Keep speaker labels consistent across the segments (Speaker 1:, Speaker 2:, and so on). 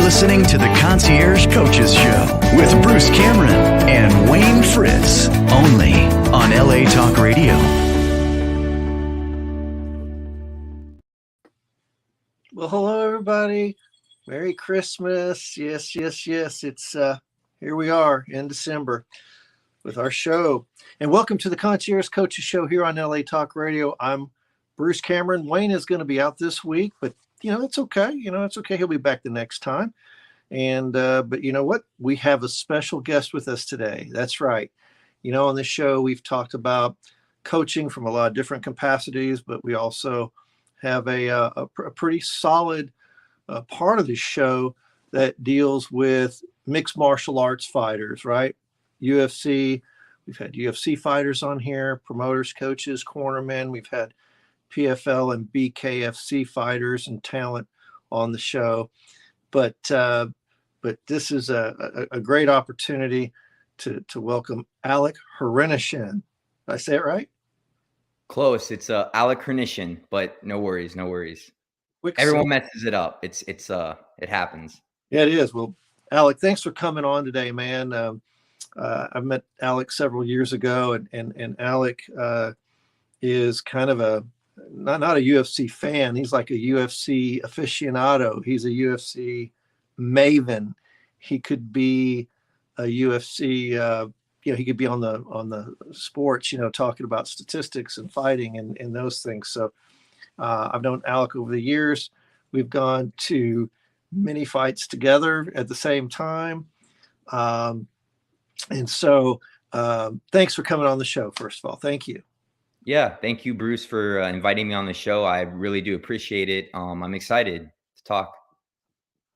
Speaker 1: listening to the Concierge Coaches Show with Bruce Cameron and Wayne Fritz, only on LA Talk Radio.
Speaker 2: Well, hello, everybody. Merry Christmas. Yes. It's here we are in December with our show. And welcome to the Concierge Coaches Show here on LA Talk Radio. I'm Bruce Cameron. Wayne is going to be out this week, but it's okay. It's okay. He'll be back the next time. And but you know what? We have a special guest with us today. That's right. On this show, we've talked about coaching from a lot of different capacities, but we also have a pretty solid part of the show that deals with mixed martial arts fighters, right? UFC. We've had UFC fighters on here, promoters, coaches, cornermen. We've had PFL and BKFC fighters and talent on the show. But this is a great opportunity to welcome Alec Hrenishin. Did I say it right?
Speaker 3: Close. It's Alec Hrenishin, but no worries. Everyone messes it up. It happens.
Speaker 2: Yeah, it is. Well, Alec, thanks for coming on today, man. I met Alec several years ago, and Alec is kind of not a UFC fan. He's like a UFC aficionado. He's a UFC maven. He could be a UFC. He could be on the sports. Talking about statistics and fighting and those things. So I've known Alec over the years. We've gone to many fights together at the same time. And so thanks for coming on the show, first of all. Thank you.
Speaker 3: Yeah, thank you, Bruce, for inviting me on the show. I really do appreciate it. I'm excited to talk.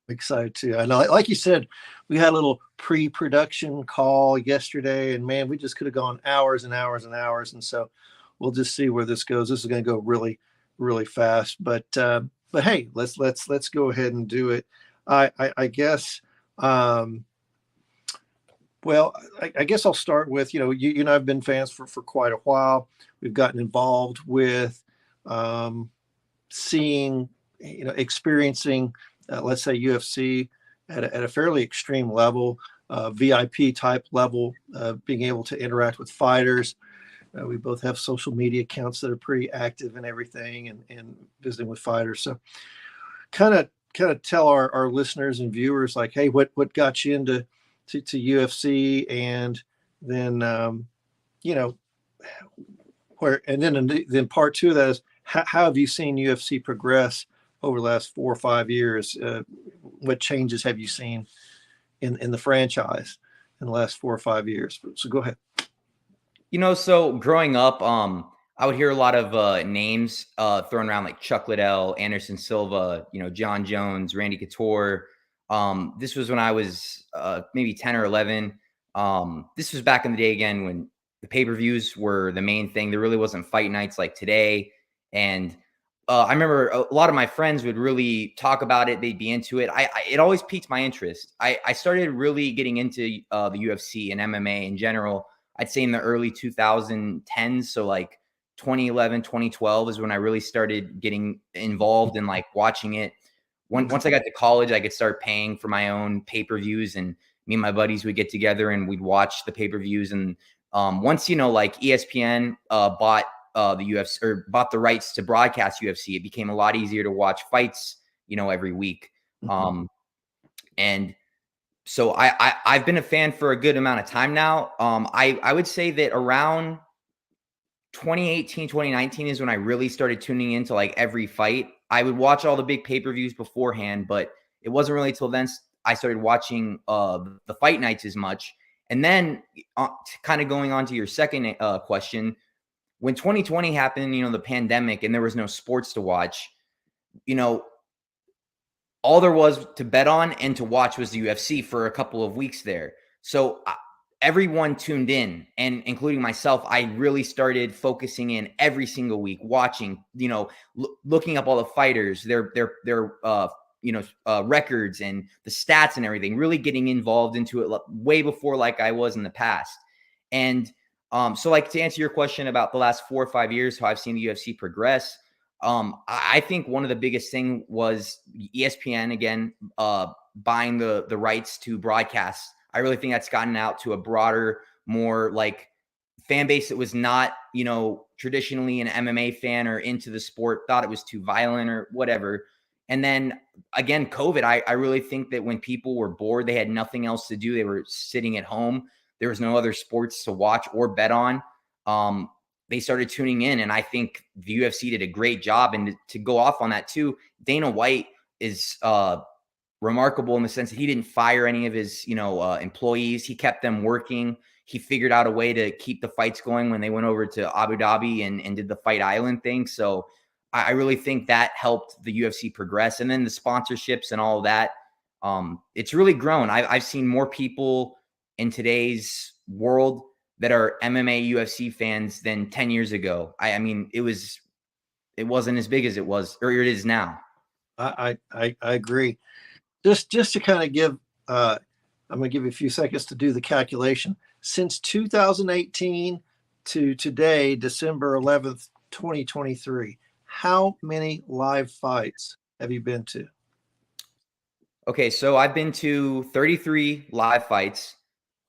Speaker 2: Excited too. I know, like you said, we had a little pre-production call yesterday, and man, we just could have gone hours and hours and hours. And so we'll just see where this goes. This is going to go really, really fast. But hey, let's go ahead and do it. I guess. Well, I guess I'll start with, you and I have been fans for quite a while. We've gotten involved with seeing, experiencing, let's say UFC at a fairly extreme level, VIP type level, being able to interact with fighters. We both have social media accounts that are pretty active and everything, and visiting with fighters. So kind of tell our listeners and viewers, like, hey, what got you into UFC, and then then part two of that is how have you seen UFC progress over the last 4 or 5 years? What changes have you seen in the franchise in the last 4 or 5 years? So go ahead.
Speaker 3: So growing up, I would hear a lot of names thrown around, like Chuck Liddell, Anderson Silva, John Jones, Randy Couture. This was when I was maybe 10 or 11. This was back in the day, again, when the pay-per-views were the main thing. There really wasn't fight nights like today. And I remember a lot of my friends would really talk about it. They'd be into it. It always piqued my interest. I started really getting into the UFC and MMA in general, I'd say in the early 2010s. So like 2011, 2012 is when I really started getting involved in like watching it. Once I got to college, I could start paying for my own pay-per-views, and me and my buddies would get together and we'd watch the pay-per-views. And once, like ESPN bought the UFC, or bought the rights to broadcast UFC, it became a lot easier to watch fights, every week. Mm-hmm. And so I've been a fan for a good amount of time now. I would say that around 2018, 2019 is when I really started tuning into like every fight. I would watch all the big pay-per-views beforehand, but it wasn't really till then I started watching the fight nights as much. And then kind of going on to your second question, when 2020 happened, the pandemic, and there was no sports to watch, all there was to bet on and to watch was the UFC for a couple of weeks there. So everyone tuned in, and including myself. I really started focusing in every single week, watching, looking up all the fighters, their records and the stats and everything, really getting involved into it way before like I was in the past. And so like to answer your question about the last 4 or 5 years, how I've seen the UFC progress, I think one of the biggest thing was ESPN again buying the rights to broadcast. I really think that's gotten out to a broader, more like fan base that was not, traditionally an MMA fan or into the sport, thought it was too violent or whatever. And then again, COVID, I really think that when people were bored, they had nothing else to do. They were sitting at home. There was no other sports to watch or bet on. They started tuning in. And I think the UFC did a great job. And to go off on that too, Dana White is remarkable in the sense that he didn't fire any of his, employees. He kept them working. He figured out a way to keep the fights going when they went over to Abu Dhabi and did the Fight Island thing. So I really think that helped the UFC progress. And then the sponsorships and all of that, it's really grown. I've seen more people in today's world that are MMA UFC fans than 10 years ago. I mean, it wasn't as big as it was, or it is now.
Speaker 2: I agree. Just to kind of give, I'm going to give you a few seconds to do the calculation. Since 2018 to today, December 11th, 2023, how many live fights have you been to?
Speaker 3: Okay, so I've been to 33 live fights.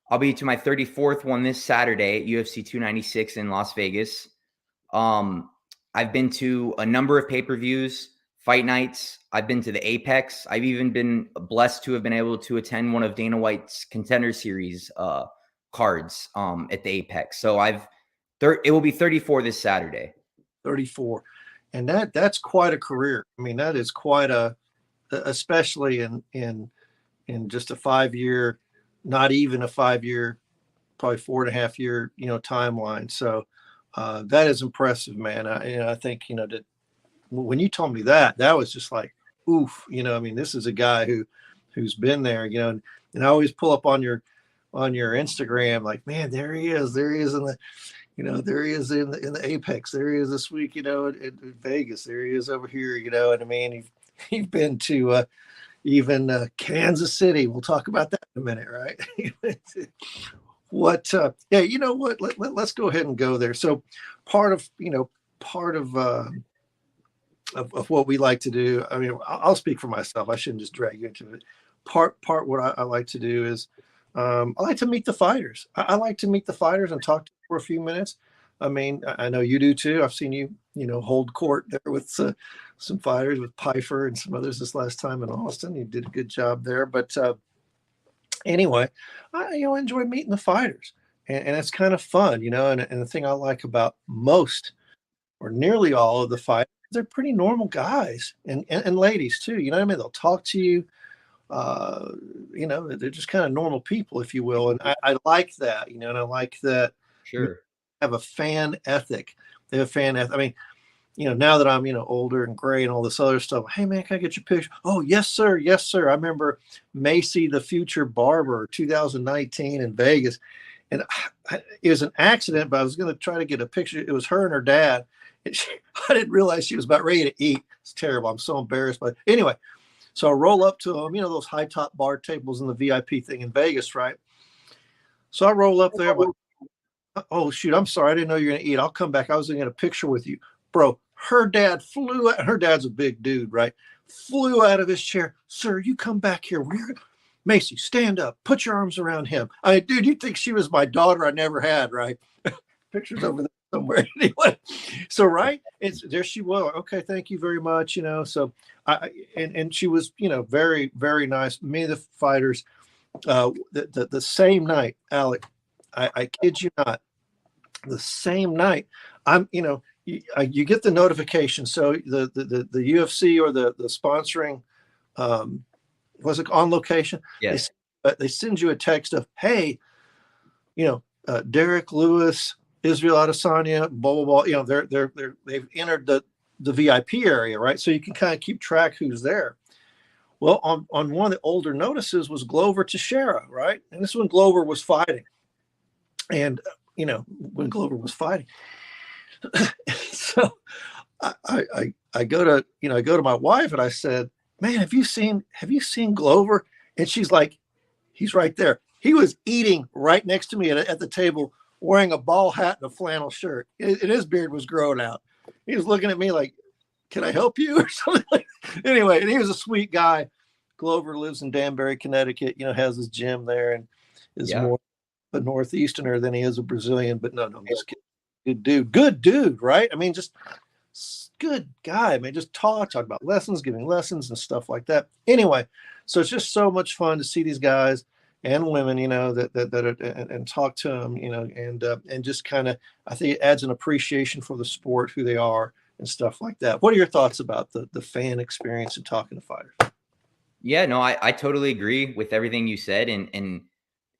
Speaker 3: I'll be to my 34th one this Saturday at UFC 296 in Las Vegas. I've been to a number of pay-per-views, fight nights. I've been to the Apex. I've even been blessed to have been able to attend one of Dana White's Contender Series cards at the Apex. So it will be 34 this Saturday.
Speaker 2: 34. And that's quite a career. I mean, that is quite especially in just a 5-year, not even a 5-year, probably 4.5 year, timeline. So that is impressive, man. I think, that when you told me that was just like, oof, I mean, this is a guy who's been there, and I always pull up on your Instagram, like, man, there he is in the, there he is in the Apex, there he is this week, in Vegas, there he is over here, and I mean, he's been to even Kansas City. We'll talk about that in a minute, right? Let's go ahead and go there. So part of what we like to do, I mean, I'll speak for myself. I shouldn't just drag you into it. Part what I like to do is I like to meet the fighters. I like to meet the fighters and talk to them for a few minutes. I mean, I know you do too. I've seen you, hold court there with some fighters, with Pfeiffer and some others this last time in Austin. You did a good job there. But anyway, I enjoy meeting the fighters, and it's kind of fun, and the thing I like about most or nearly all of the fighters, they're pretty normal guys and ladies too. You know what I mean? They'll talk to you. They're just kind of normal people, if you will. And I like that, and I like that.
Speaker 3: Sure.
Speaker 2: Have a fan ethic. They have a fan ethic. I mean, now that I'm, older and gray and all this other stuff, hey man, can I get your picture? Oh, yes, sir. Yes, sir. I remember Macy, the Future Barber, 2019 in Vegas. And it was an accident, but I was going to try to get a picture. It was her and her dad. And I didn't realize she was about ready to eat. It's terrible. I'm so embarrassed. But anyway, so I roll up to them, those high top bar tables in the VIP thing in Vegas, right? So I roll up there. But, oh, shoot, I'm sorry. I didn't know you were going to eat. I'll come back. I was going to get a picture with you. Bro, her dad flew out. Her dad's a big dude, right? Flew out of his chair. Sir, you come back here. Macy, stand up. Put your arms around him. I mean, dude, you'd think she was my daughter I never had, right? Pictures over there somewhere. Anyway, so, right? There she was. Okay, thank you very much, So, and she was, very, very nice. Me and the fighters, the same night, Alec, I kid you not, the same night, I'm, you get the notification. So the UFC or the sponsoring, was it On Location?
Speaker 3: Yes.
Speaker 2: They send you a text of, hey, Derek Lewis, Israel Adesanya, blah blah blah. They've entered the VIP area, right? So you can kind of keep track who's there. Well, on one of the older notices was Glover Teixeira, right? And this is when Glover was fighting. And when Glover was fighting. So I go to my wife and I said, man, have you seen Glover? And she's like, he's right there. He was eating right next to me at the table, wearing a ball hat and a flannel shirt. And his beard was growing out. He was looking at me like, can I help you or something like that. Anyway, and he was a sweet guy, Glover lives in Danbury, Connecticut, has his gym there and is
Speaker 3: Yeah.
Speaker 2: more a Northeasterner than he is a Brazilian. But no, I'm just kidding. Good dude, right? I mean, just good guy. I mean, just talk about lessons, giving lessons and stuff like that. Anyway, so it's just so much fun to see these guys and women, that are, and talk to them, and just kind of, I think it adds an appreciation for the sport, who they are, and stuff like that. What are your thoughts about the fan experience and talking to fighters?
Speaker 3: Yeah, no, I totally agree with everything you said. And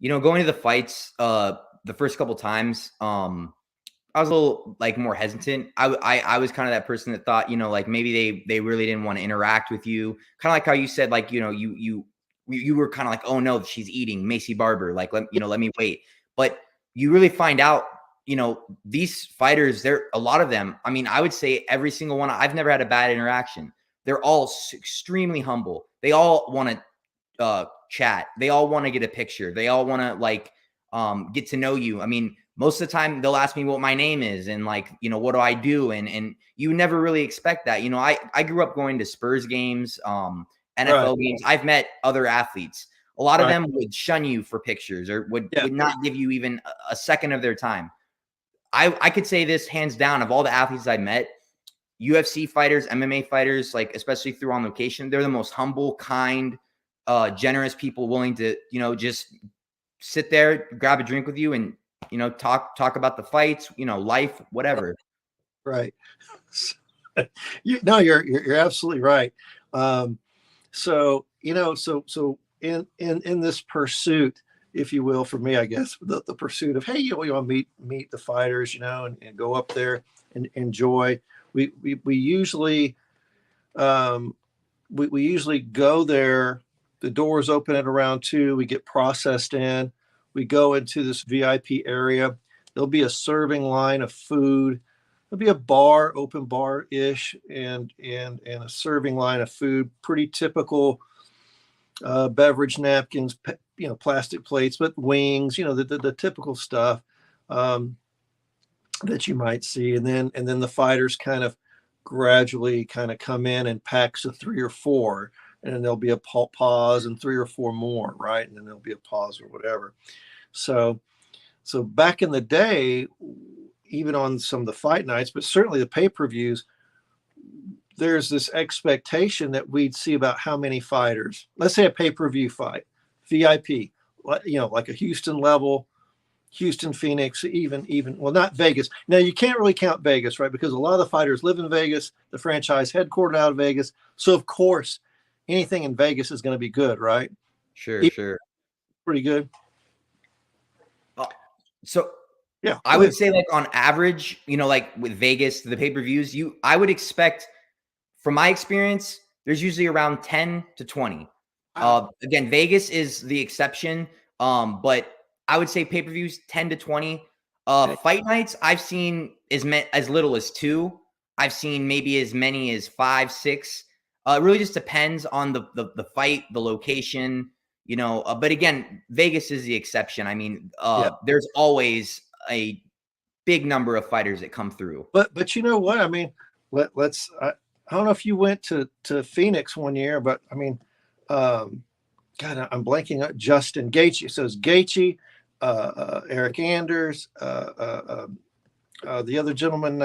Speaker 3: going to the fights, the first couple times, I was a little like more hesitant. I was kind of that person that thought, like maybe they really didn't want to interact with you. Kind of like how you said, like, you were kind of like, oh no, she's eating Macy Barber. Like, let me wait. But you really find out, these fighters, a lot of them, I mean, I would say every single one, I've never had a bad interaction. They're all extremely humble. They all want to chat. They all want to get a picture. They all want to get to know you. I mean, most of the time they'll ask me what my name is and what do I do? And you never really expect that. I grew up going to Spurs games, NFL games. I've met other athletes. A lot of them would shun you for pictures or would not give you even a second of their time. I could say this hands down, of all the athletes I met, UFC fighters, MMA fighters, like especially through On Location, they're the most humble, kind, generous people, willing to, just sit there, grab a drink with you and, talk about the fights, life, whatever.
Speaker 2: Right. You're absolutely right. So in this pursuit, if you will, for me, I guess the pursuit of, hey, you want to meet the fighters, and go up there and enjoy. We usually we usually go there. The doors open at around 2:00. We get processed in. We go into this VIP area. There'll be a serving line of food. There'll be a bar, open bar-ish, and a serving line of food. Pretty typical beverage napkins, plastic plates, but wings, the typical stuff that you might see. And then the fighters kind of gradually kind of come in packs of 3 or 4. And then there'll be a pause and 3 or 4 more, right? And then there'll be a pause or whatever. So back in the day, even on some of the fight nights, but certainly the pay-per-views, there's this expectation that we'd see about how many fighters. Let's say a pay-per-view fight, VIP, like a Houston level, Houston, Phoenix, even well, not Vegas. Now you can't really count Vegas, right? Because a lot of the fighters live in Vegas, the franchise headquartered out of Vegas. So of course, anything in Vegas is going to be good, right?
Speaker 3: Sure.
Speaker 2: Pretty good.
Speaker 3: So
Speaker 2: yeah,
Speaker 3: I would say like on average, like with Vegas, the pay-per-views, I would expect, from my experience, there's usually around 10 to 20. Again, Vegas is the exception. But I would say pay-per-views 10 to 20. Fight nights, I've seen as little as 2. I've seen maybe as many as 5, 6. It really just depends on the fight, the location, but again, Vegas is the exception. I mean, there's always a big number of fighters that come through.
Speaker 2: But you know what? I mean, let's. I don't know if you went to Phoenix one year, but I mean, God, I'm blanking out. Justin Gaethje. So it's Gaethje, Eric Anders, the other gentleman.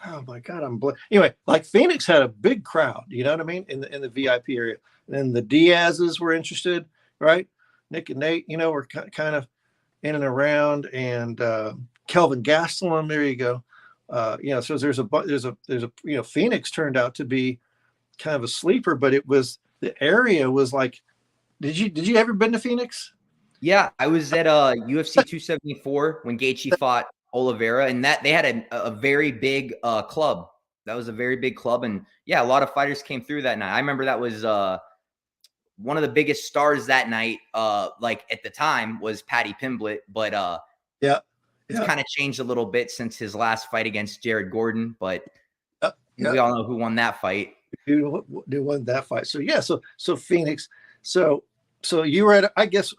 Speaker 2: Oh my God, anyway. Like Phoenix had a big crowd. You know what I mean? In the VIP area, and then the Diaz's were interested, right? Nick and Nate, were kind of in and around, and Kelvin Gastelum. There you go. So there's a Phoenix turned out to be kind of a sleeper, but the area was like, did you ever been to Phoenix?
Speaker 3: Yeah, I was at UFC 274 when Gaethje fought Oliveira, and that they had a very big club. That was a very big club, and yeah, a lot of fighters came through that night. I remember that was one of the biggest stars that night. Like at the time was Paddy Pimblett, but it's kind of changed a little bit since his last fight against Jared Gordon. But we all know who won that fight.
Speaker 2: Who won that fight? So yeah, so Phoenix. So you were at, I guess,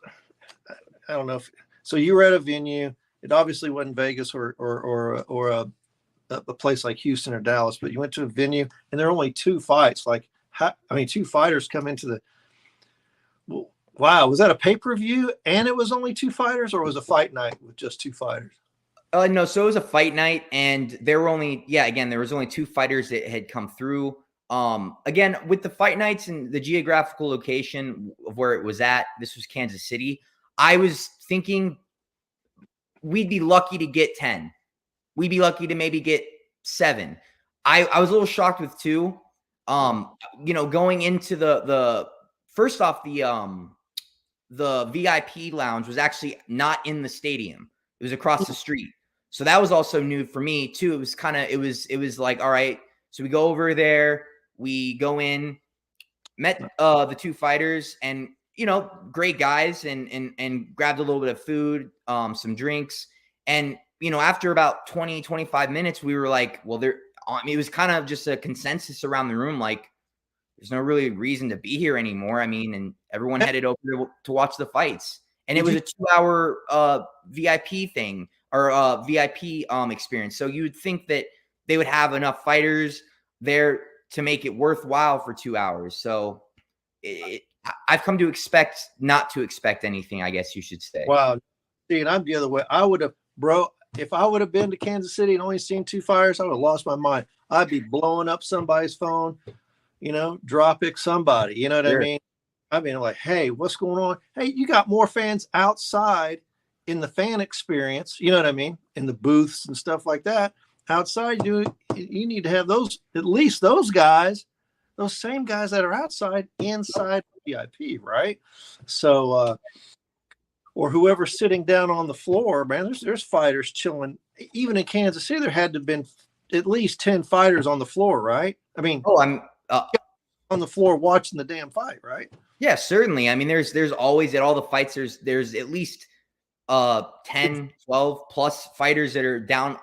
Speaker 2: I don't know if so. You were at a venue. It obviously wasn't Vegas or a place like Houston or Dallas, but you went to a venue and there are only 2 fights. Like, 2 fighters come into Wow, was that a pay-per-view and it was only 2 fighters, or was it a fight night with just 2 fighters?
Speaker 3: No, so it was a fight night, and there were only, again, there was only 2 fighters that had come through. Again, with the fight nights and the geographical location of where it was at, this was Kansas City. I was thinking we'd be lucky to get 10. We'd be lucky to maybe get 7. I was a little shocked with 2. Going into the first off, the VIP lounge was actually not in the stadium. It was across the street. So that was also new for me too. It was kind of, it was like, all right, so we go over there, we go in, met the 2 fighters, and great guys, and grabbed a little bit of food, some drinks. And after about 20-25 minutes, we were like, well, it was kind of just a consensus around the room, like, there's no really reason to be here anymore. I mean, and everyone headed over to watch the fights. And it was a 2-hour VIP thing, or VIP experience. So you would think that they would have enough fighters there to make it worthwhile for 2 hours. So I've come to expect not to expect anything, I guess you should say.
Speaker 2: Wow. See, and I'm the other way. I would have, if I would have been to Kansas City and only seen 2 fighters, I would have lost my mind. I'd be blowing up somebody's phone, dropping somebody, you know what I mean? I mean, like, hey, what's going on? Hey, you got more fans outside in the fan experience, you know what I mean? In the booths and stuff like that. Outside, you need to have those, at least those guys, those same guys that are outside, inside VIP, right? So, or whoever's sitting down on the floor, man, there's fighters chilling. Even in Kansas City, there had to have been at least 10 fighters on the floor, right? I mean,
Speaker 3: I'm
Speaker 2: on the floor watching the damn fight, right?
Speaker 3: Yeah, certainly. I mean, there's always, at all the fights, there's at least 10, 12 plus fighters that are down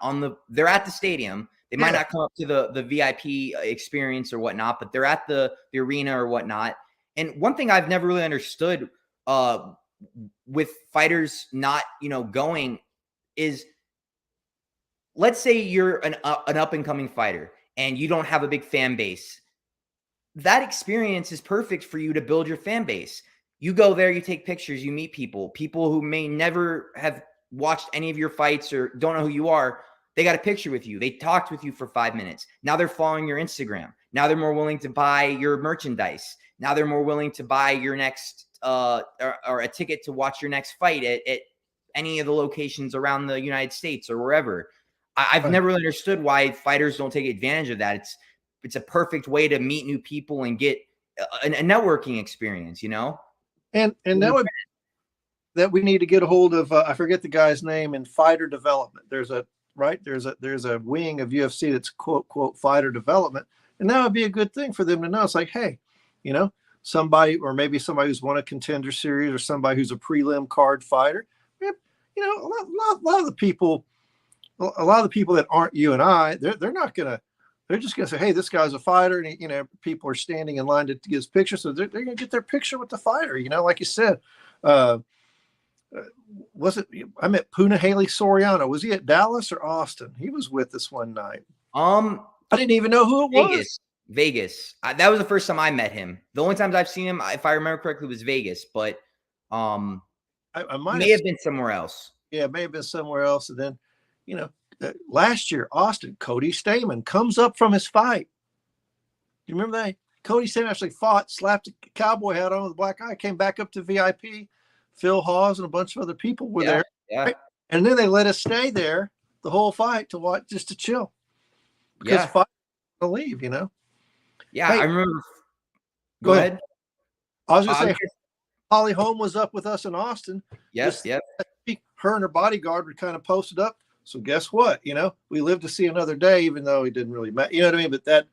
Speaker 3: they're at the stadium. They might not come up to the VIP experience or whatnot, but they're at the arena or whatnot. And one thing I've never really understood with fighters not, going is, let's say you're an up and coming fighter and you don't have a big fan base. That experience is perfect for you to build your fan base. You go there, you take pictures, you meet people who may never have watched any of your fights or don't know who you are. They got a picture with you. They talked with you for 5 minutes. Now they're following your Instagram. Now they're more willing to buy your merchandise. Now they're more willing to buy your next or a ticket to watch your next fight at any of the locations around the United States or wherever. I've never really understood why fighters don't take advantage of that. It's a perfect way to meet new people and get a networking experience, And
Speaker 2: that we need to get a hold of. I forget the guy's name in fighter development. There's a wing of UFC that's quote fighter development, and that would be a good thing for them to know. It's like, hey, somebody, or maybe somebody who's won a contender series, or somebody who's a prelim card fighter. A lot of the people that aren't you and I, they're not gonna. They're just going to say, hey, this guy's a fighter. And, people are standing in line to get his picture. So they're going to get their picture with the fighter. Like you said, I met Punahele Soriano. Was he at Dallas or Austin? He was with us one night. I didn't even know who it was.
Speaker 3: Vegas. That was the first time I met him. The only times I've seen him, if I remember correctly, was Vegas. But I may have been somewhere else.
Speaker 2: Yeah, it may have been somewhere else. And then, last year, Austin, Cody Stamann comes up from his fight. You remember that? Cody Stamann actually fought, slapped a cowboy hat on with a black eye, came back up to VIP. Phil Hawes and a bunch of other people were there.
Speaker 3: Yeah.
Speaker 2: Right? And then they let us stay there the whole fight to watch, just to chill. Because the fight to leave, Yeah,
Speaker 3: hey, I remember.
Speaker 2: Go ahead. I was going to say, Holly Holm was up with us in Austin.
Speaker 3: Yes, yep.
Speaker 2: Her and her bodyguard were kind of posted up. So guess what? We lived to see another day, even though it didn't really matter. You know what I mean? But that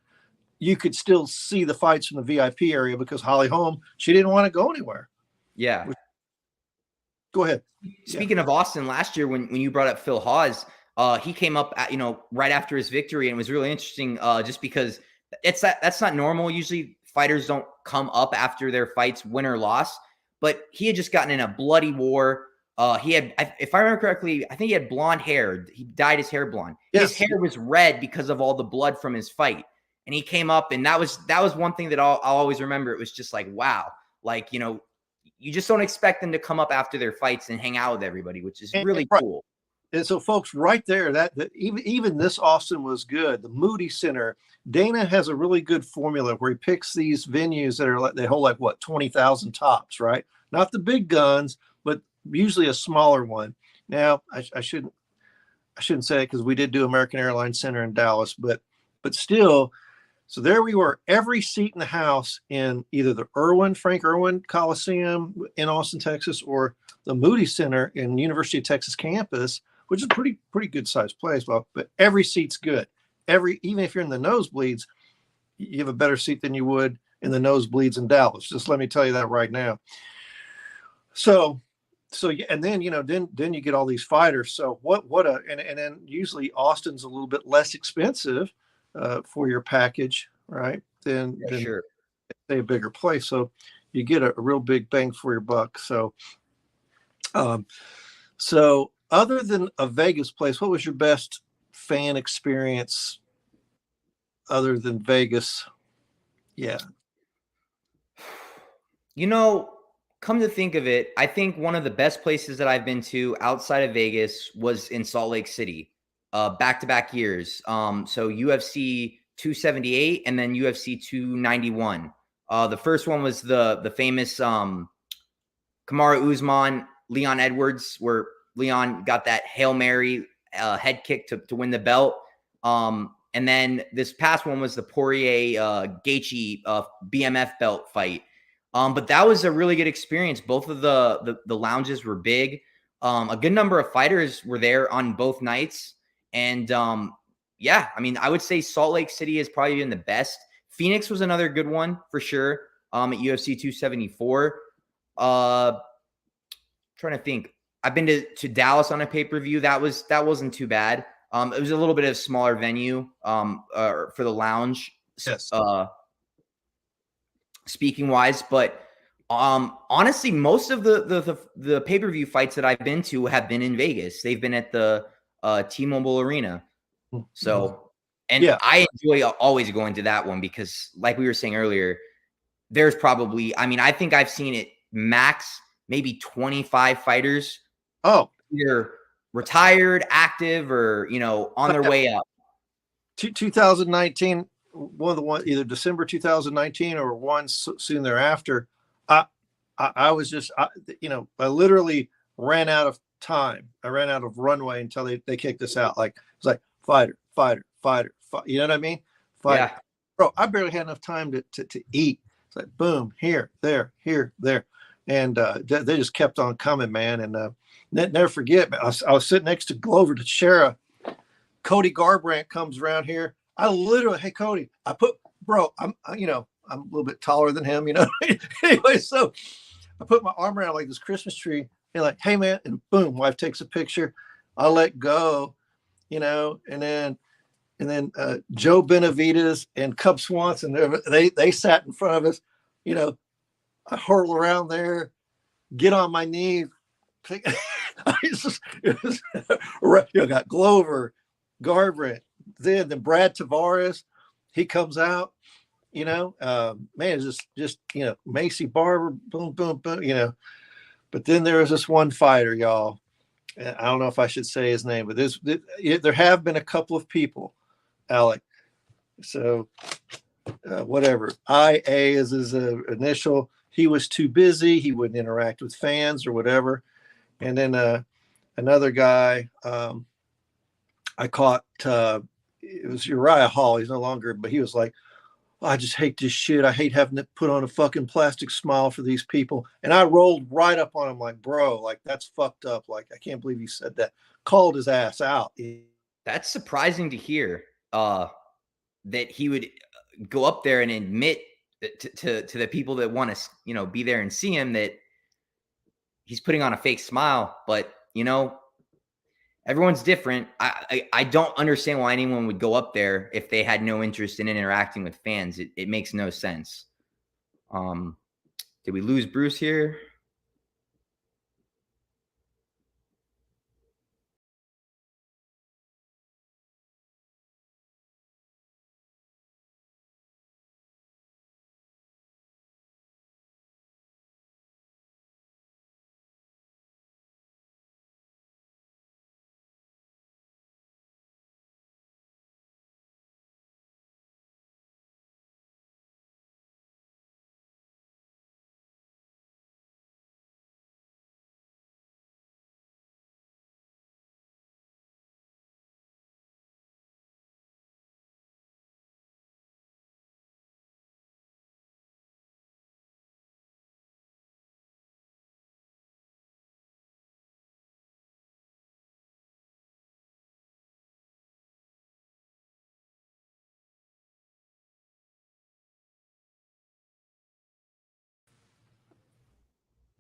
Speaker 2: you could still see the fights from the VIP area because Holly Holm, she didn't want to go anywhere.
Speaker 3: Yeah.
Speaker 2: Go ahead.
Speaker 3: Speaking of Austin, last year when you brought up Phil Hawes, he came up right after his victory, and it was really interesting just because that's not normal. Usually fighters don't come up after their fights, win or loss, but he had just gotten in a bloody war. He had, if I remember correctly, I think he had blonde hair. He dyed his hair blonde. Yes. His hair was red because of all the blood from his fight. And he came up, and that was one thing that I'll always remember. It was just like, wow, like, you just don't expect them to come up after their fights and hang out with everybody, which is really
Speaker 2: right.
Speaker 3: cool.
Speaker 2: And so, folks, right there, that even this Austin was good. The Moody Center, Dana has a really good formula where he picks these venues that are like they hold like what 20,000 tops, right? Not the big guns, but usually a smaller one. Now, I shouldn't say it because we did do American Airlines Center in Dallas, but still. So there we were, every seat in the house in either the Frank Irwin Coliseum in Austin, Texas, or the Moody Center in University of Texas campus, which is a pretty good sized place. Well, but every seat's good. Even if you're in the nosebleeds, you have a better seat than you would in the nosebleeds in Dallas. Just let me tell you that right now. So and then then you get all these fighters. So and then usually Austin's a little bit less expensive for your package, right? Than
Speaker 3: Sure.
Speaker 2: say a bigger place. So you get a real big bang for your buck. So so other than a Vegas place, what was your best fan experience other than Vegas? Yeah.
Speaker 3: Come to think of it, I think one of the best places that I've been to outside of Vegas was in Salt Lake City, back-to-back years. So UFC 278 and then UFC 291. The first one was the famous Kamaru Usman, Leon Edwards, where Leon got that Hail Mary head kick to win the belt. And then this past one was the Poirier Gaethje BMF belt fight. But that was a really good experience. Both of the lounges were big. A good number of fighters were there on both nights. And yeah, I mean, I would say Salt Lake City has probably been the best. Phoenix was another good one for sure. At UFC 274. Trying to think. I've been to Dallas on a pay-per-view. That wasn't too bad. It was a little bit of a smaller venue for the lounge.
Speaker 2: Yes.
Speaker 3: Speaking wise, but honestly, most of the pay-per-view fights that I've been to have been in Vegas. They've been at the T-Mobile Arena. So, and yeah. I enjoy always going to that one because, like we were saying earlier, there's probably, I mean, I think I've seen it max maybe 25 fighters.
Speaker 2: Oh,
Speaker 3: either retired, active, or on their way up.
Speaker 2: 2019. Either December 2019 or one soon thereafter. I was just, I literally ran out of time. I ran out of runway until they kicked us out. Like, it's like fighter. You know what I mean? Fighter. Yeah. Bro, I barely had enough time to eat. It's like, boom, here, there. And they just kept on coming, man. And never forget, I was sitting next to Glover Teixeira. Cody Garbrandt comes around here. I literally, hey Cody, I'm a little bit taller than him, Anyway, so I put my arm around like this Christmas tree and like, hey man, and boom, wife takes a picture. I let go, and then Joe Benavidez and Cub Swanson, they sat in front of us, I hurl around there, get on my knees. Got Glover, Garbrandt, then Brad Tavares, he comes out, man, it's just Macy Barber, boom, but then there was this one fighter, y'all. I don't know if I should say his name, but there have been a couple of people, Alec. So whatever, IA is his initial. He was too busy. He wouldn't interact with fans or whatever. And then another guy, I caught, it was Uriah Hall. He's no longer, but he was like, I just hate this shit. I hate having to put on a fucking plastic smile for these people. And I rolled right up on him like, bro, like that's fucked up. Like, I can't believe you said that. Called his ass out.
Speaker 3: That's surprising to hear that he would go up there and admit to the people that want to, be there and see him that he's putting on a fake smile. But, everyone's different. I don't understand why anyone would go up there if they had no interest in interacting with fans. It makes no sense. Did we lose Bruce here?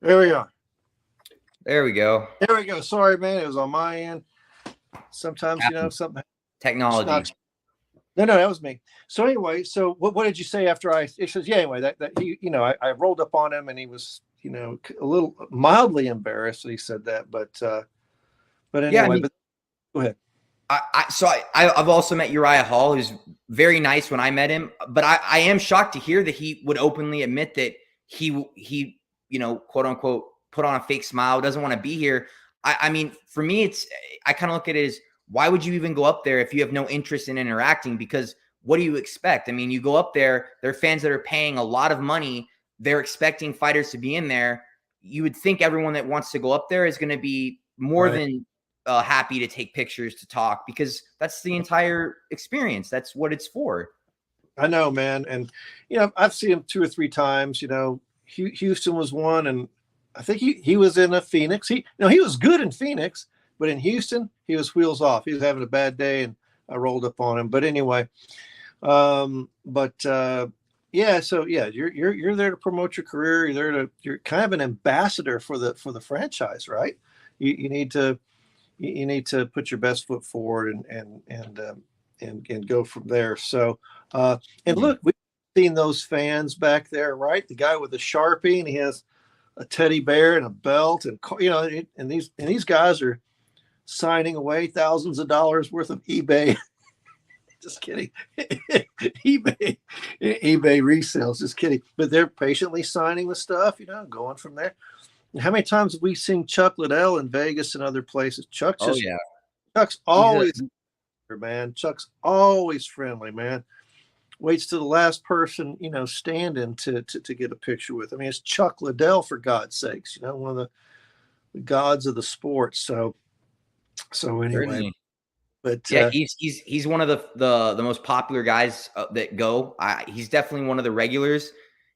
Speaker 2: There we are.
Speaker 3: There we go.
Speaker 2: There we go. Sorry, man. It was on my end. Sometimes, something.
Speaker 3: Technology.
Speaker 2: No, that was me. So anyway, so what did you say after it says, yeah, anyway, that he, I rolled up on him and he was, a little mildly embarrassed that he said that, but anyway,
Speaker 3: Yeah, I mean,
Speaker 2: but go ahead.
Speaker 3: I've also met Uriah Hall, who's very nice when I met him, but I am shocked to hear that he would openly admit that he quote unquote put on a fake smile, doesn't want to be here. I mean, for me, I kind of look at it as, why would you even go up there if you have no interest in interacting? Because what do you expect? I mean, you go up there, there are fans that are paying a lot of money. They're expecting fighters to be in there. You would think everyone that wants to go up there is going to be more than happy to take pictures, to talk, because that's the entire experience. That's what it's for.
Speaker 2: I know, man. And, I've seen him 2 or 3 times. Houston was one, and I think he was in Phoenix. He was good in Phoenix, but in Houston, he was wheels off. He was having a bad day, and I rolled up on him. But anyway, yeah. So yeah, you're there to promote your career. You're kind of an ambassador for the franchise, right? You need to put your best foot forward and go from there. So and look, we've seen those fans back there, right? The guy with the Sharpie, and he has a teddy bear and a belt, and and these guys are signing away thousands of dollars worth of eBay. Just kidding. eBay resales. Just kidding. But they're patiently signing the stuff, going from there. And how many times have we seen Chuck Liddell in Vegas and other places? Chuck's always, man. Chuck's always friendly, man. Waits to the last person, standing to get a picture with. I mean, it's Chuck Liddell, for God's sakes, one of the gods of the sport. So anyway.
Speaker 3: Certainly.
Speaker 2: But
Speaker 3: yeah, he's one of the most popular guys that go. He's definitely one of the regulars.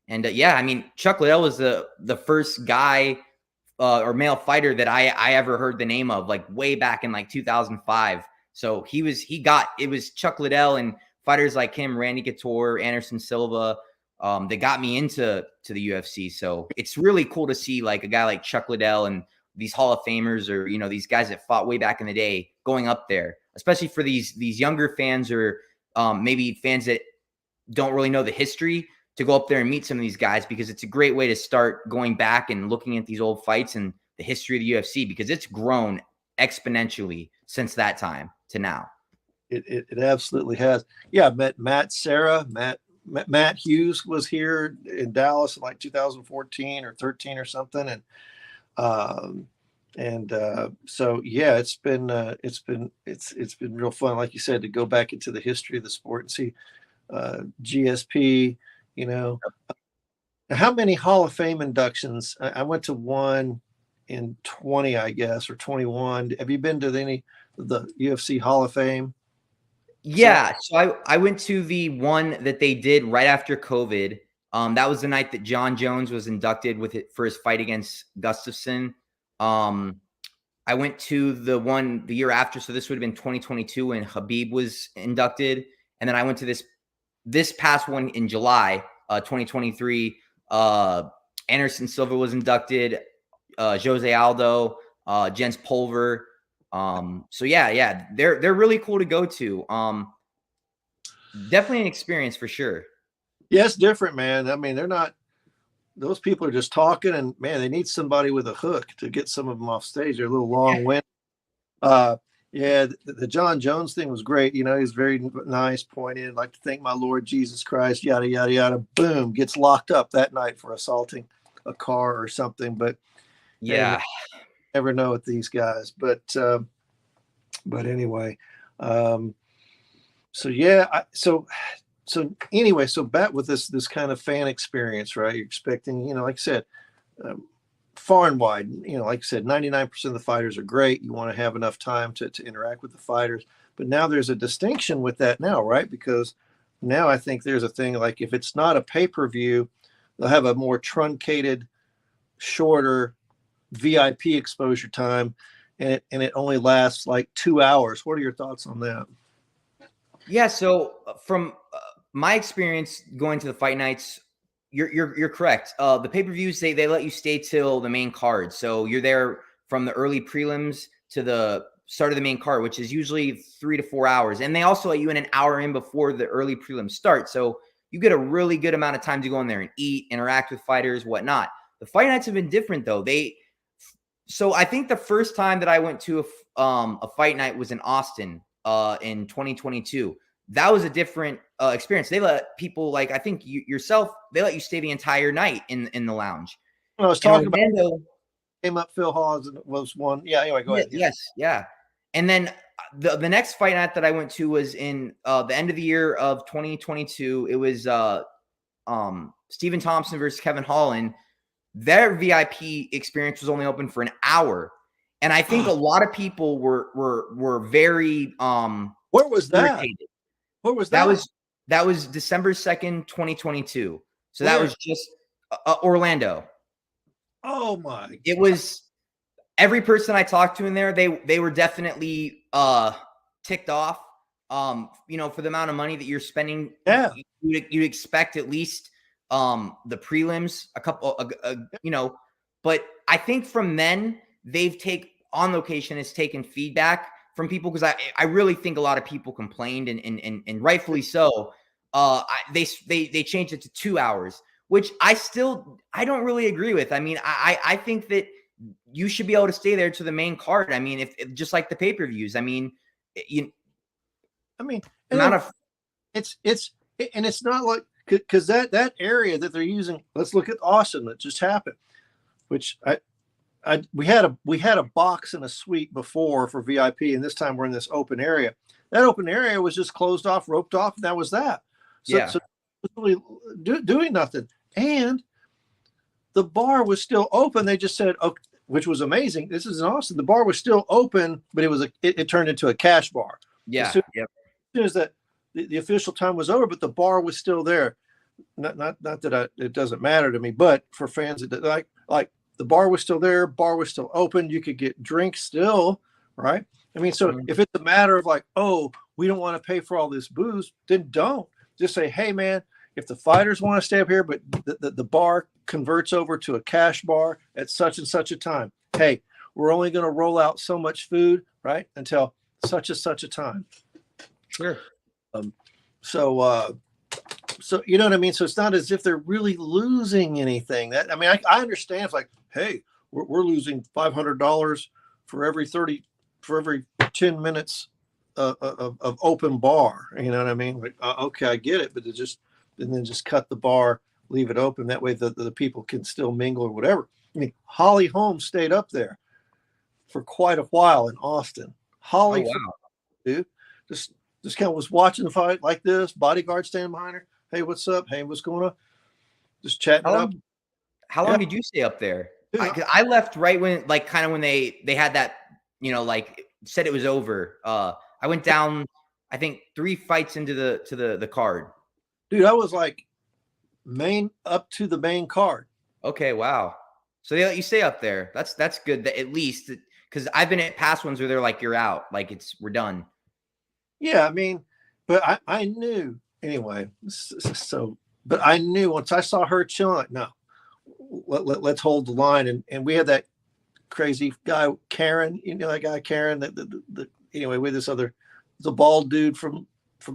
Speaker 3: And yeah, I mean, Chuck Liddell was the first guy or male fighter that I ever heard the name of, like way back in like 2005. So it was Chuck Liddell and fighters like him, Randy Couture, Anderson Silva, that got me into the UFC. So it's really cool to see like a guy like Chuck Liddell and these Hall of Famers, or these guys that fought way back in the day, going up there, especially for these younger fans, or maybe fans that don't really know the history, to go up there and meet some of these guys, because it's a great way to start going back and looking at these old fights and the history of the UFC, because it's grown exponentially since that time to now.
Speaker 2: It absolutely has. Yeah, I met Matt Serra. Matt Hughes was here in Dallas in like 2014 or 13 or something, and so yeah, it's been real fun, like you said, to go back into the history of the sport and see GSP. How many Hall of Fame inductions? I went to one in 20, I guess, or 21. Have you been to any of the UFC Hall of Fame?
Speaker 3: Yeah, so I went to the one that they did right after COVID. That was the night that John Jones was inducted for his fight against Gustafsson. I went to the one the year after, so this would have been 2022 when Khabib was inducted, and then I went to this past one in July 2023. Anderson Silva was inducted, Jose Aldo, Jens Pulver. So yeah, they're really cool to go to. Definitely an experience for sure.
Speaker 2: Yeah, it's different, man. I mean, those people are just talking, and man, they need somebody with a hook to get some of them off stage. They're a little long-winded. Yeah, the John Jones thing was great. He's very nice, pointed. I'd like to thank my Lord Jesus Christ, yada, yada, yada. Boom, gets locked up that night for assaulting a car or something. But
Speaker 3: yeah,
Speaker 2: never know with these guys. But anyway, so yeah, so anyway, so back with this kind of fan experience, right? You're expecting, like I said, far and wide, like I said, 99% of the fighters are great. You want to have enough time to interact with the fighters. But now there's a distinction with that now, right? Because now I think there's a thing like, if it's not a pay-per-view, they'll have a more truncated, shorter VIP exposure time, and it only lasts like 2 hours. What are your thoughts on that?
Speaker 3: Yeah, so from my experience going to the fight nights, You're correct. The pay-per-views, they let you stay till the main card. So you're there from the early prelims to the start of the main card, which is usually 3 to 4 hours. And they also let you in an hour in before the early prelims start. So you get a really good amount of time to go in there and eat, interact with fighters, whatnot. The fight nights have been different though. So I think the first time that I went to a fight night was in Austin in 2022. That was a different experience. They let people, like, I think yourself, they let you stay the entire night in the lounge.
Speaker 2: I was talking about came up Phil Hawes and it was one. Yeah. Anyway, go ahead.
Speaker 3: Yes. Yeah. And then the next fight night that I went to was in the end of the year of 2022. It was Stephen Thompson versus Kevin Holland. Their VIP experience was only open for an hour. And I think a lot of people were very
Speaker 2: where was that? Irritated. Where was that?
Speaker 3: That was December 2nd, 2022. So that was just Orlando.
Speaker 2: Oh my!
Speaker 3: It was every person I talked to in there. They were definitely ticked off. For the amount of money that you're spending.
Speaker 2: Yeah,
Speaker 3: you'd expect at least the prelims, a couple. But I think from then they've On Location has taken feedback from people, because I really think a lot of people complained and rightfully so. They changed it to 2 hours, which I don't really agree with. I mean, I think that you should be able to stay there to the main card. I mean, if just like the pay-per-views. I mean, it's
Speaker 2: not like, because that area that they're using. Let's look at Austin that just happened, which we had a box and a suite before for VIP, and this time we're in this open area. That open area was just closed off, roped off, and that was that. So really doing nothing. And the bar was still open. They just said, okay, which was amazing. This is in Austin. The bar was still open, but it turned into a cash bar.
Speaker 3: Yeah.
Speaker 2: As soon as that the official time was over, but the bar was still there. Not that it doesn't matter to me, but for fans, like the bar was still there. Bar was still open. You could get drinks still, right? I mean, so if it's a matter of like, oh, we don't want to pay for all this booze, then don't. Just say, hey, man, if the fighters want to stay up here, but the bar converts over to a cash bar at such and such a time. Hey, we're only going to roll out so much food, right, until such and such a time.
Speaker 3: Sure.
Speaker 2: So you know what I mean? So it's not as if they're really losing anything. I understand. It's like, hey, we're losing $500 for every 10 minutes of open bar. You know what I mean? Like, okay, I get it, but then just cut the bar, leave it open. That way the people can still mingle or whatever. I mean, Holly Holm stayed up there for quite a while in Austin. Holly, dude, just kind of was watching the fight like this, bodyguard standing behind her. Hey, what's up? Hey, what's going on? Just chatting up.
Speaker 3: How long did you stay up there? I left right when, like, kind of when they had that, like, said it was over. I went down, I think 3 fights into the card.
Speaker 2: Dude, I was like up to the main card.
Speaker 3: Okay, wow. So they let you stay up there. That's good. That at least, because I've been at past ones where they're like, you're out, like we're done.
Speaker 2: Yeah, I mean, but I knew anyway. But I knew once I saw her chilling, like, no, let's hold the line. And we had that crazy guy, Karen, that guy, Karen, anyway, with this the bald dude from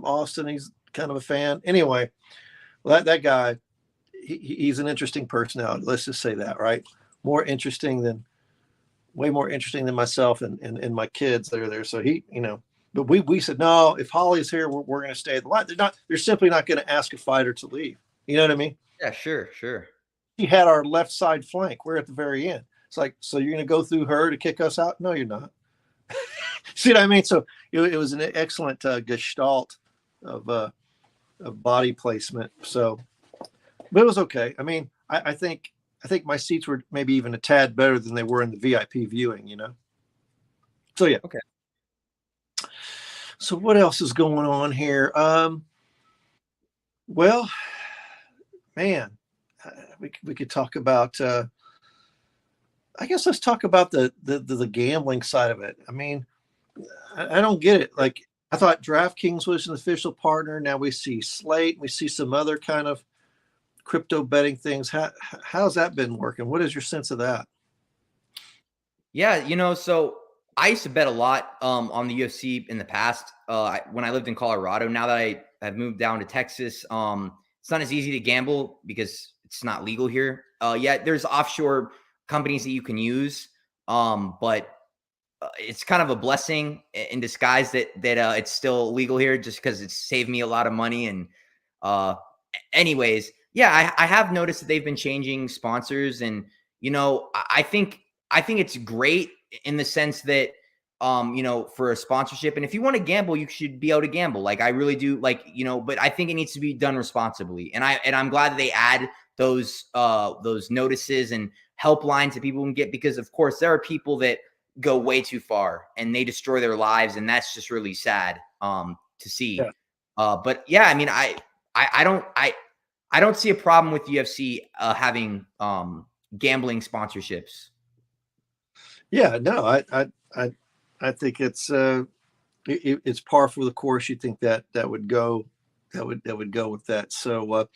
Speaker 2: Austin. He's kind of a fan. Anyway, that guy, he's an interesting personality. Let's just say that, right? Way more interesting than myself and my kids that are there. So but we said, no, if Holly's here, we're going to stay at the line. They're simply not going to ask a fighter to leave. You know what I mean?
Speaker 3: Yeah, sure.
Speaker 2: She had our left side flank. We're at the very end. It's like, so you're going to go through her to kick us out? No, you're not. See what I mean? So it was an excellent gestalt of body placement. So, but it was okay. I mean, I think my seats were maybe even a tad better than they were in the VIP viewing, So yeah.
Speaker 3: Okay.
Speaker 2: So what else is going on here? Well, man, we could talk about. I guess let's talk about the gambling side of it. I mean, I don't get it. Like, I thought DraftKings was an official partner. Now we see Slate. We see some other kind of crypto betting things. How's that been working? What is your sense of that?
Speaker 3: Yeah, so I used to bet a lot on the UFC in the past when I lived in Colorado. Now that I've moved down to Texas, it's not as easy to gamble because it's not legal here. Yeah, there's offshore companies that you can use, but it's kind of a blessing in disguise that it's still legal here, just because it's saved me a lot of money. And anyways, yeah, I have noticed that they've been changing sponsors, and I think it's great in the sense that for a sponsorship, and if you want to gamble, you should be able to gamble. Like, I really do, like, but I think it needs to be done responsibly. And I'm glad that they add those notices and helplines that people can get, because of course there are people that go way too far and they destroy their lives, and that's just really sad to see.
Speaker 2: Yeah.
Speaker 3: But yeah, I mean, I don't see a problem with UFC having gambling sponsorships.
Speaker 2: Yeah, no, I think it's par for the course. You think that would go with that. So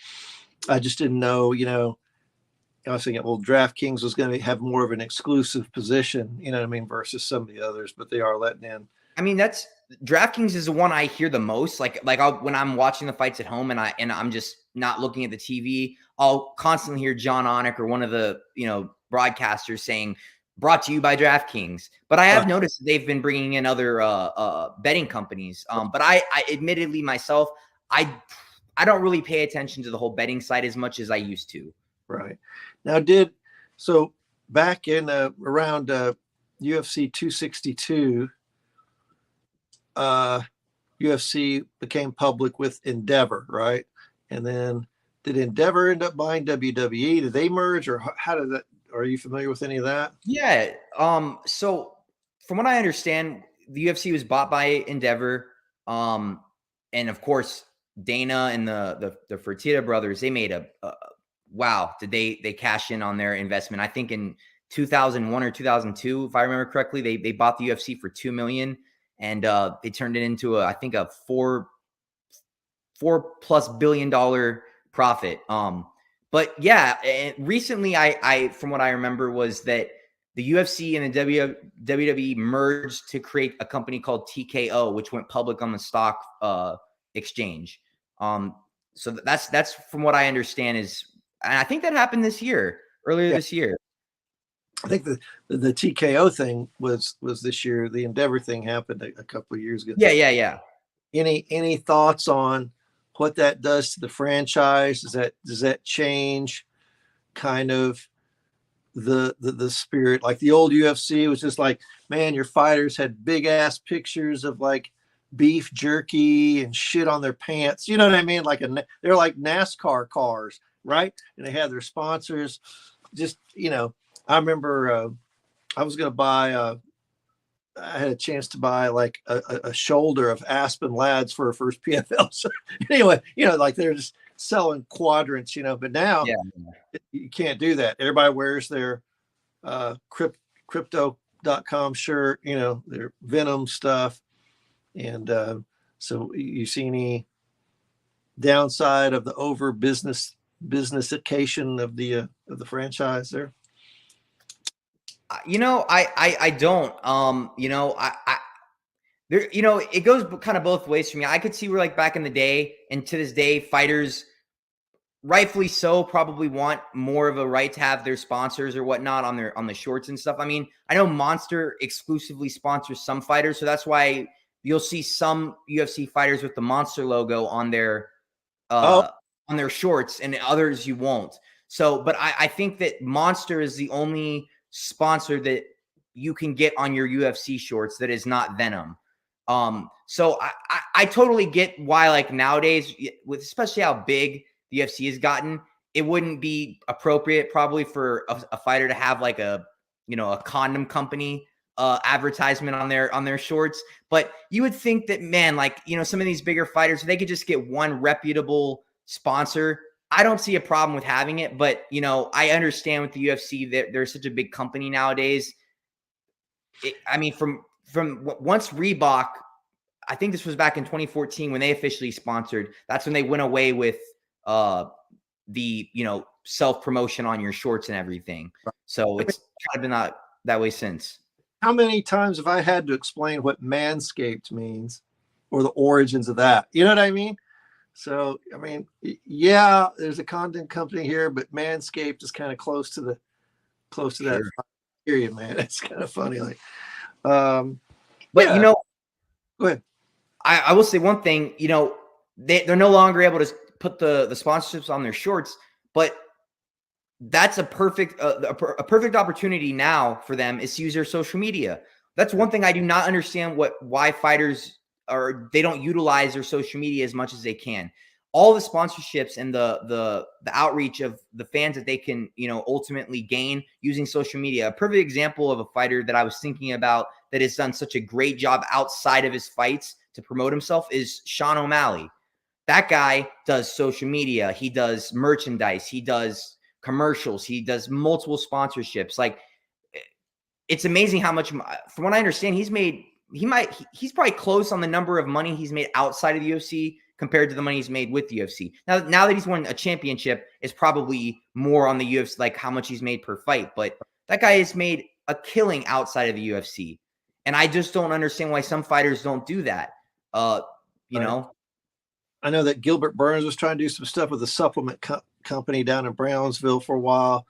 Speaker 2: I just didn't know, I was thinking, well, DraftKings was going to have more of an exclusive position, you know what I mean, versus some of the others, but they are letting in.
Speaker 3: I mean, DraftKings is the one I hear the most. Like when I'm watching the fights at home and I'm just not looking at the TV, I'll constantly hear John Onik or one of the broadcasters saying, "Brought to you by DraftKings." But I have noticed they've been bringing in other betting companies. But I admittedly myself, I don't really pay attention to the whole betting side as much as I used to.
Speaker 2: Right. Now, so back in around UFC 262, UFC became public with Endeavor, right? And then did Endeavor end up buying WWE? Did they merge, or how did that? Are you familiar with any of that?
Speaker 3: Yeah. So from what I understand, the UFC was bought by Endeavor, and of course Dana and the Fertitta brothers, they made wow, did they cash in on their investment? I think in 2001 or 2002, if I remember correctly, they bought the UFC for $2 million, and they turned it into I think a $4+ billion profit. But yeah, recently I from what I remember was that the UFC and the WWE merged to create a company called TKO, which went public on the stock exchange. So that's from what I understand is. And I think that happened earlier this year.
Speaker 2: I think the TKO thing was this year. The Endeavor thing happened a couple of years ago.
Speaker 3: Yeah.
Speaker 2: Any thoughts on what that does to the franchise? Does that change kind of the spirit? Like the old UFC was just like, man, your fighters had big ass pictures of like beef jerky and shit on their pants. You know what I mean? They're like NASCAR cars. Right. And they had their sponsors. Just, I remember I was going to buy, I had a chance to buy like a shoulder of Aspen Lads for a first PFL. So anyway, like they're just selling quadrants, but now you can't do that. Everybody wears their crypto.com shirt, their Venom stuff. And so you see any downside of the over businessification of the franchise there?
Speaker 3: I don't. There, it goes kind of both ways for me. I could see where, like, back in the day and to this day, fighters, rightfully so, probably want more of a right to have their sponsors or whatnot on the shorts and stuff. I mean, I know Monster exclusively sponsors some fighters, so that's why you'll see some UFC fighters with the Monster logo on their on their shorts, and others you won't. So, but I think that Monster is the only sponsor that you can get on your UFC shorts that is not Venom. So I totally get why, like, nowadays, with especially how big the UFC has gotten, it wouldn't be appropriate probably for a fighter to have like a condom company advertisement on their shorts. But you would think that, man, like, some of these bigger fighters, they could just get one reputable sponsor. I don't see a problem with having it, but I understand with the UFC that they're such a big company nowadays. From once Reebok, I think this was back in 2014 when they officially sponsored, that's when they went away with the, self promotion on your shorts and everything. So it's kind of been that way since.
Speaker 2: How many times have I had to explain what manscaped means or the origins of that? You know what I mean? So, I mean, yeah, there's a content company here, but Manscaped is kind of close to that period, man. It's kind of funny. Like,
Speaker 3: but
Speaker 2: yeah. Go ahead.
Speaker 3: I will say one thing, they're no longer able to put the sponsorships on their shorts, but that's a perfect opportunity now for them is to use their social media. That's one thing I do not understand why fighters they don't utilize their social media as much as they can. All the sponsorships and the outreach of the fans that they can, ultimately gain using social media. A perfect example of a fighter that I was thinking about that has done such a great job outside of his fights to promote himself is Sean O'Malley. That guy does social media. He does merchandise. He does commercials. He does multiple sponsorships. Like, it's amazing how much, from what I understand, he's probably close on the number of money he's made outside of the UFC compared to the money he's made with the UFC. Now that he's won a championship, is probably more on the UFC, like how much he's made per fight. But that guy has made a killing outside of the UFC. And I just don't understand why some fighters don't do that. You know?
Speaker 2: I know that Gilbert Burns was trying to do some stuff with a supplement company down in Brownsville for a while.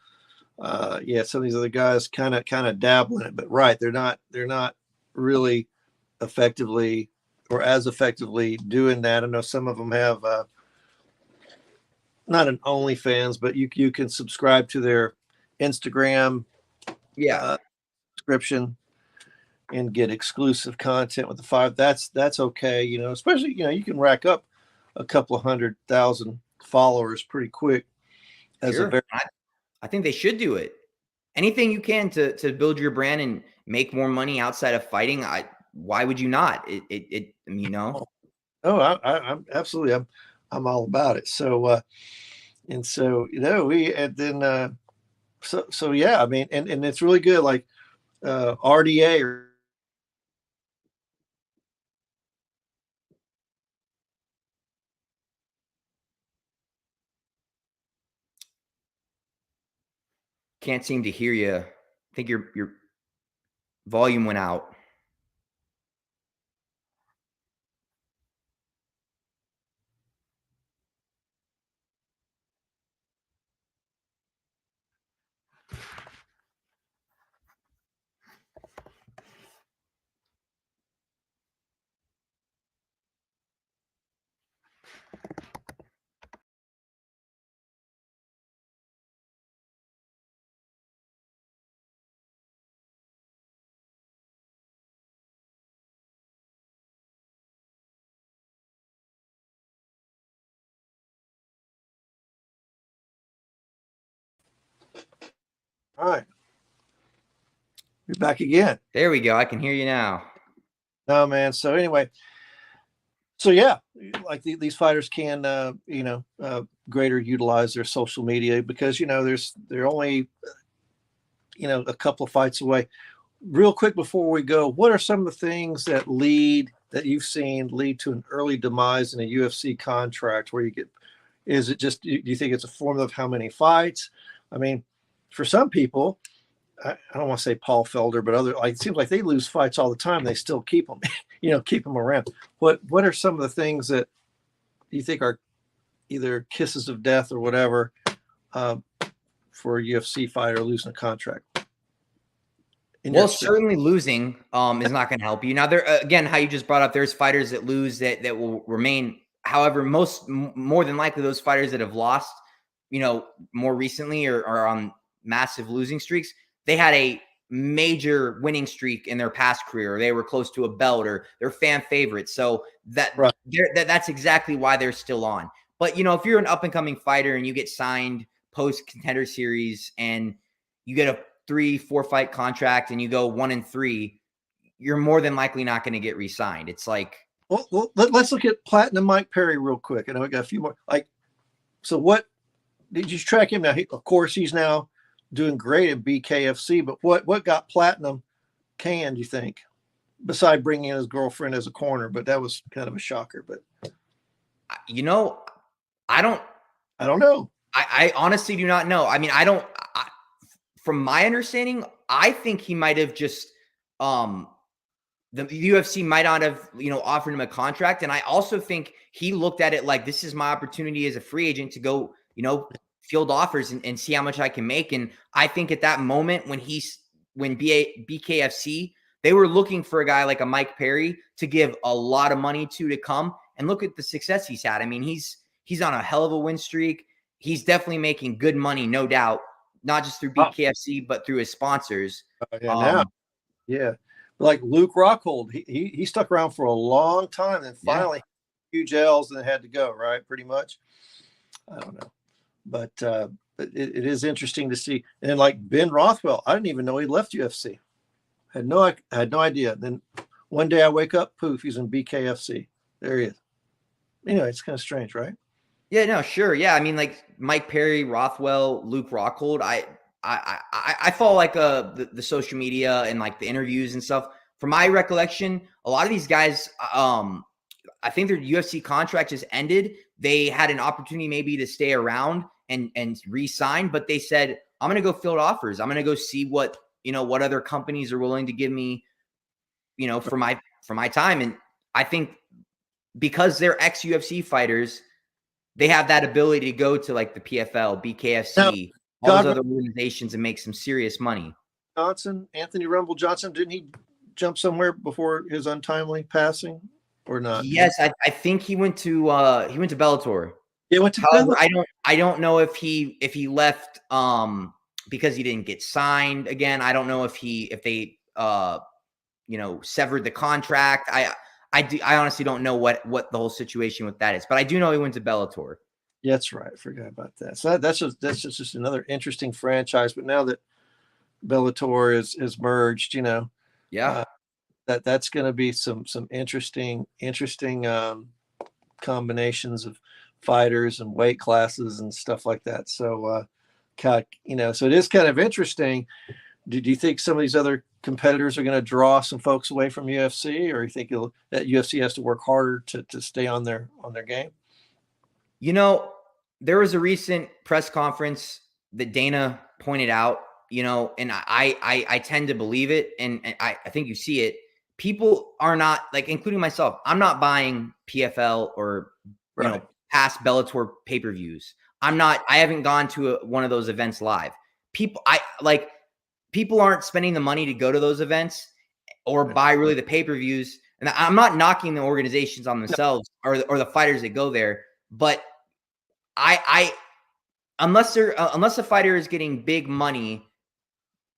Speaker 2: Yeah, some of these other guys kind of dabble in it, but right, they're not really effectively or as effectively doing that. I know some of them have not an OnlyFans, but you can subscribe to their Instagram subscription and get exclusive content with the five. That's okay, especially you can rack up a couple of 100,000 followers pretty quick.
Speaker 3: I think they should do it. Anything you can to build your brand and make more money outside of fighting. Why would you not?
Speaker 2: Oh, I'm absolutely. I'm all about it. So, yeah. I mean, and it's really good. Like RDA or.
Speaker 3: Can't seem to hear you. I think your volume went out.
Speaker 2: All right. You're back again.
Speaker 3: There we go. I can hear you now.
Speaker 2: No, man. So anyway, yeah, like these fighters can, greater utilize their social media because, they're only, a couple of fights away. Real quick before we go, what are some of the things that you've seen lead to an early demise in a UFC contract where is it just, do you think it's a formula of how many fights? I mean, for some people, I don't want to say Paul Felder, but it seems like they lose fights all the time. They still keep them, keep them around. What are some of the things that you think are either kisses of death or whatever for a UFC fighter losing a contract?
Speaker 3: Well, certainly losing is not going to help you. Now, there again, how you just brought up, there's fighters that lose that will remain. However, more than likely, those fighters that have lost, more recently or are on massive losing streaks, they had a major winning streak in their past career, or they were close to a belt, or they're fan favorites. So that's exactly why they're still on. But if you're an up and coming fighter and you get signed post Contender Series and you get a 3-4 fight contract and you go 1-3, you're more than likely not going to get re-signed. It's like,
Speaker 2: well, let's look at Platinum Mike Perry real quick. I know we got a few more. So what did you track him now? Of course, he's now doing great at BKFC, but what got Platinum canned, you think, beside bringing in his girlfriend as a corner? But that was kind of a shocker. But
Speaker 3: I don't
Speaker 2: know.
Speaker 3: I honestly do not know. I mean, from my understanding, I think he might have just the UFC might not have, offered him a contract. And I also think he looked at it like, this is my opportunity as a free agent to go, field offers and see how much I can make. And I think at that moment when BKFC, they were looking for a guy like a Mike Perry to give a lot of money to come, and look at the success he's had. I mean, he's on a hell of a win streak. He's definitely making good money, no doubt, not just through BKFC, but through his sponsors.
Speaker 2: Yeah. Like Luke Rockhold, he stuck around for a long time and finally huge L's and had to go, right? Pretty much. I don't know. But it is interesting to see. And then like Ben Rothwell, I didn't even know he left UFC. I had no idea. Then one day I wake up, poof, he's in BKFC. There he is. Anyway, it's kind of strange, right?
Speaker 3: Yeah, no, sure. Yeah. I mean, like Mike Perry, Rothwell, Luke Rockhold, I follow like the social media and like the interviews and stuff. From my recollection, a lot of these guys, I think their UFC contract just ended. They had an opportunity maybe to stay around and re-sign, but they said, I'm going to go field offers. I'm going to go see what other companies are willing to give me, for my time. And I think because they're ex-UFC fighters, they have that ability to go to like the PFL, BKFC, all those other organizations and make some serious money.
Speaker 2: Anthony Rumble Johnson, didn't he jump somewhere before his untimely passing or not?
Speaker 3: Yes, I think he went to Bellator.
Speaker 2: Yeah, went to
Speaker 3: However,
Speaker 2: Bellator.
Speaker 3: I don't know if he left because he didn't get signed again. I don't know if they severed the contract. I honestly don't know what the whole situation with that is, but I do know he went to Bellator.
Speaker 2: Yeah, that's right. I forgot about that. So that's just another interesting franchise. But now that Bellator is merged, that's going to be some interesting combinations of fighters and weight classes and stuff like that. So, so it is kind of interesting. Do you think some of these other competitors are going to draw some folks away from UFC, or you think that UFC has to work harder to stay on their game?
Speaker 3: There was a recent press conference that Dana pointed out, and I tend to believe it, and I think you see it. People are not, like, including myself, I'm not buying PFL or past Bellator pay-per-views. I haven't gone to one of those events live. People aren't spending the money to go to those events or buy really the pay-per-views. And I'm not knocking the organizations on themselves or the fighters that go there, but unless a fighter is getting big money,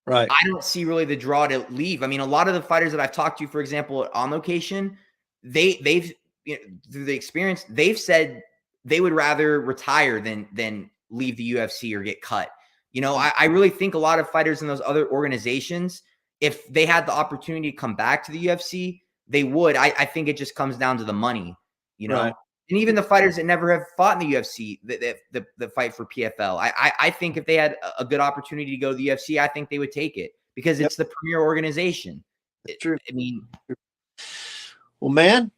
Speaker 3: right, I don't see really the draw to leave. I mean, a lot of the fighters that I've talked to, for example, On Location, they've through the experience, they've said they would rather retire than leave the UFC or get cut. I really think a lot of fighters in those other organizations, if they had the opportunity to come back to the UFC, they would. I think it just comes down to the money, Right. And even the fighters that never have fought in the UFC, that fight for PFL, I think if they had a good opportunity to go to the UFC, I think they would take it because it's the premier organization.
Speaker 2: It's true.
Speaker 3: I mean,
Speaker 2: well, man,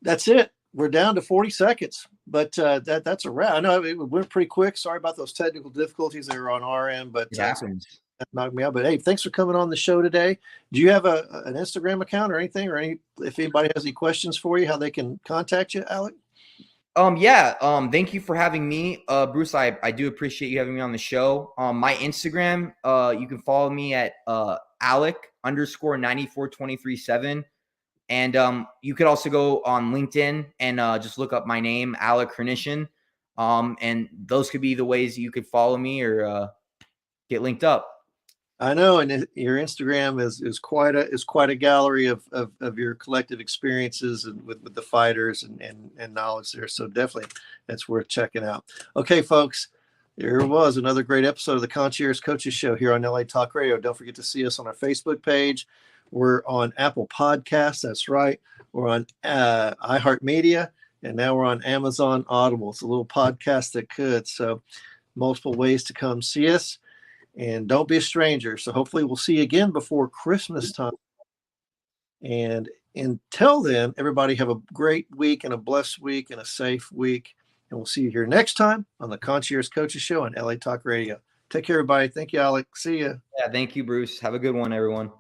Speaker 2: that's it. We're down to 40 seconds, but that's a wrap. I know it went pretty quick. Sorry about those technical difficulties that are on our end, but
Speaker 3: it happens.
Speaker 2: That knocked me out. But hey, thanks for coming on the show today. Do you have an Instagram account or anything, or if anybody has any questions for you, how they can contact you, Alec?
Speaker 3: Thank you for having me, Bruce. I do appreciate you having me on the show. My Instagram, you can follow me at Alec_94237. And you could also go on LinkedIn and just look up my name, Alec Hernishin. And those could be the ways you could follow me or get linked up.
Speaker 2: I know, and your Instagram is quite a gallery of your collective experiences and with the fighters and knowledge there. So definitely, that's worth checking out. Okay, folks, there was another great episode of the Concierge Coaches Show here on LA Talk Radio. Don't forget to see us on our Facebook page. We're on Apple Podcasts. That's right. We're on iHeartMedia, and now we're on Amazon Audible. It's a little podcast that could. So multiple ways to come see us. And don't be a stranger. So hopefully we'll see you again before Christmas time. And until then, everybody have a great week and a blessed week and a safe week. And we'll see you here next time on the Concierge Coaches Show on LA Talk Radio. Take care, everybody. Thank you, Alec. See you.
Speaker 3: Yeah, thank you, Bruce. Have a good one, everyone.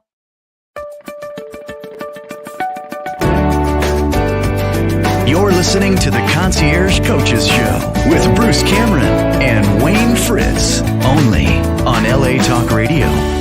Speaker 1: You're listening to the Concierge Coaches Show with Bruce Cameron and Wayne Fritz, only on LA Talk Radio.